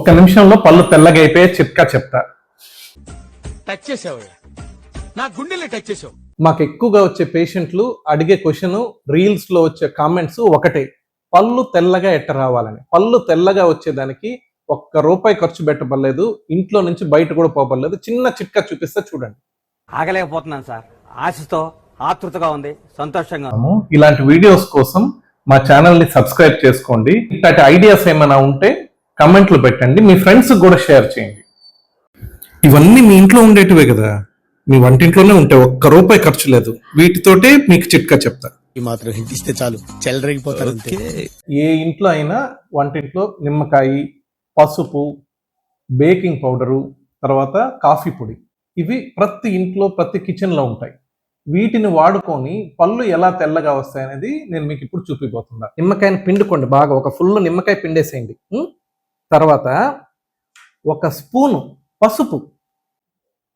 ఒక్క నిమిషంలో పళ్ళు తెల్లగా అయిపోయే చిట్కా చెప్తా. టచ్ చేసావు, నా గుండెల్ని టచ్ చేసావు. మాకు ఎక్కువగా వచ్చే పేషెంట్లు అడిగే క్వశ్చన్, రీల్స్ లో వచ్చే కామెంట్స్ ఒకటే, పళ్ళు తెల్లగా ఎట్ట రావాలని. పళ్ళు తెల్లగా వచ్చేదానికి ₹1 ఖర్చు పెట్టబడలేదు, ఇంట్లో నుంచి బయట కూడా పోబడలేదు. చిన్న చిట్కా చూపిస్తా చూడండి. ఆగలేకపోతున్నాను సార్, ఆశతో ఆతృతగా ఉంది, సంతోషంగా. ఇలాంటి వీడియోస్ కోసం మా ఛానల్ ని సబ్స్క్రైబ్ చేసుకోండి. ఇట్లాంటి ఐడియాస్ ఏమైనా ఉంటే కమెంట్లు పెట్టండి, మీ ఫ్రెండ్స్ కూడా షేర్ చేయండి. ఇవన్నీ మీ ఇంట్లో ఉండేటివే కదా, మీ వంటింట్లోనే ఉంటాయి, ₹1 ఖర్చు లేదు. వీటితోటే మీకు చిట్కా చెప్తా. ఈ మాత్రం హింట్ ఇస్తే చాలు, చెలరేగిపోతారు. ఏ ఇంట్లో అయినా వంటింట్లో నిమ్మకాయ, పసుపు, బేకింగ్ పౌడరు, తర్వాత కాఫీ పొడి, ఇవి ప్రతి ఇంట్లో ప్రతి కిచెన్ లో ఉంటాయి. వీటిని వాడుకొని పళ్ళు ఎలా తెల్లగా వస్తాయనేది నేను మీకు ఇప్పుడు చూపిపోతున్నా. నిమ్మకాయని పిండుకోండి బాగా, ఒక ఫుల్ నిమ్మకాయ పిండేసేయండి. తర్వాత 1 స్పూను పసుపు,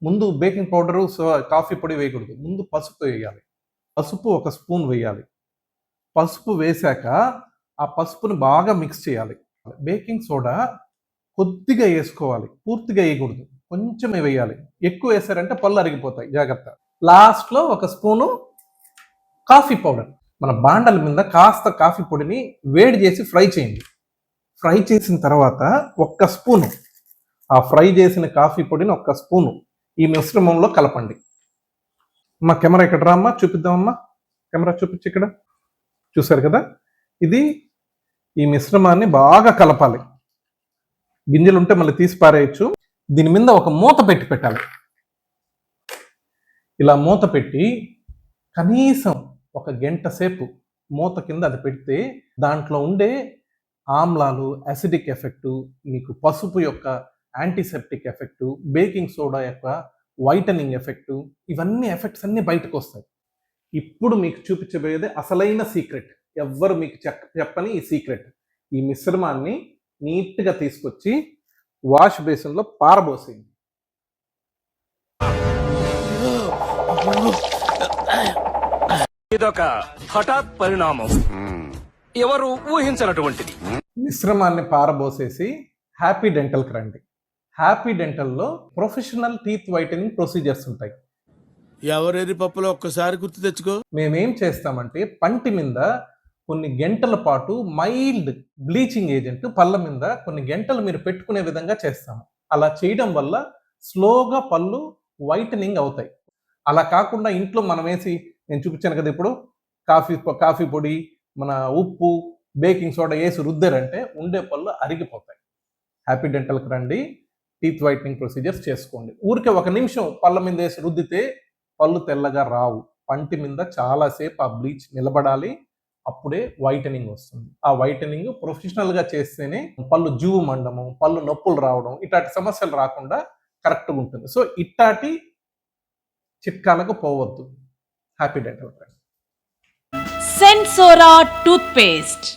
ముందు బేకింగ్ పౌడరు కాఫీ పొడి వేయకూడదు, ముందు పసుపు వేయాలి. పసుపు 1 స్పూన్ వేయాలి. పసుపు వేశాక ఆ పసుపుని బాగా మిక్స్ చేయాలి. బేకింగ్ సోడా కొద్దిగా వేసుకోవాలి, పూర్తిగా వేయకూడదు, కొంచెమే వేయాలి. ఎక్కువ వేసారంటే పళ్ళు అరిగిపోతాయి, జాగ్రత్త. లాస్ట్లో 1 స్పూను కాఫీ పౌడర్. మన బాండల మీద కాస్త కాఫీ పొడిని వేడి చేసి ఫ్రై చేయండి. ఫ్రై చేసిన తర్వాత 1 స్పూను ఆ ఫ్రై చేసిన కాఫీ పొడిని 1 స్పూను ఈ మిశ్రమంలో కలపండి. మా కెమెరా ఇక్కడ రామ్మా, చూపిద్దామమ్మా. కెమెరా చూపించి ఇక్కడ, చూసారు కదా. ఇది ఈ మిశ్రమాన్ని బాగా కలపాలి. గింజలు ఉంటే మళ్ళీ తీసి పారేయచ్చు. దీని మీద ఒక మూత పెట్టాలి. ఇలా మూత పెట్టి కనీసం 1 గంట సేపు మూత కింద అది పెడితే దాంట్లో ఉండే ఆమ్లాలు, అసిడిక్ ఎఫెక్టు, మీకు పసుపు యొక్క యాంటీసెప్టిక్ ఎఫెక్టు, బేకింగ్ సోడా యొక్క వైటనింగ్ ఎఫెక్టు, ఇవన్నీ ఎఫెక్ట్స్ అన్నీ బయటకు వస్తాయి. ఇప్పుడు మీకు చూపించబోయేది అసలైన సీక్రెట్, ఎవ్వరు మీకు చెప్పని ఈ సీక్రెట్. ఈ మిశ్రమాన్ని నీట్గా తీసుకొచ్చి వాష్ బేసిన్లో పారబోసేయండి. ఇదొక హఠాత్ పరిణామం, ఎవరు ఊహించినటువంటిది. మిశ్రమాన్ని పారబోసేసి హ్యాపీ డెంటల్కి రండి. హ్యాపీ డెంటల్లో ప్రొఫెషనల్ టీత్ వైటనింగ్ ప్రొసీజర్స్ ఉంటాయి. ఎవరెరి పప్పులో ఒక్కసారి గుర్తు తెచ్చుకో. మేమేం చేస్తామంటే పంటి మీద కొన్ని గంటల పాటు మైల్డ్ బ్లీచింగ్ ఏజెంట్ పళ్ళ మీద కొన్ని గంటలు మీరు పెట్టుకునే విధంగా చేస్తాము. అలా చేయడం వల్ల స్లోగా పళ్ళు వైటనింగ్ అవుతాయి. అలా కాకుండా ఇంట్లో మనం వేసి, నేను చూపించాను కదా ఇప్పుడు, కాఫీ పొడి, మన ఉప్పు, బేకింగ్ సోడా వేసి రుద్దారంటే ఉండే పళ్ళు అరిగిపోతాయి. హ్యాపీ డెంటల్కి రండి, టీత్ వైటనింగ్ ప్రొసీజర్స్ చేసుకోండి. ఊరికే 1 నిమిషం పళ్ళ మీద వేసి రుద్దితే పళ్ళు తెల్లగా రావు. పంటి మీద చాలాసేపు ఆ బ్లీచ్ నిలబడాలి, అప్పుడే వైటనింగ్ వస్తుంది. ఆ వైటనింగ్ ప్రొఫెషనల్గా చేస్తేనే పళ్ళు జూవు మండము, పళ్ళు నొప్పులు రావడం, ఇట్లాంటి సమస్యలు రాకుండా కరెక్ట్గా ఉంటుంది. సో ఇట్లాంటి చిట్కాలకు పోవద్దు. Happy dental. Sensora tooth paste.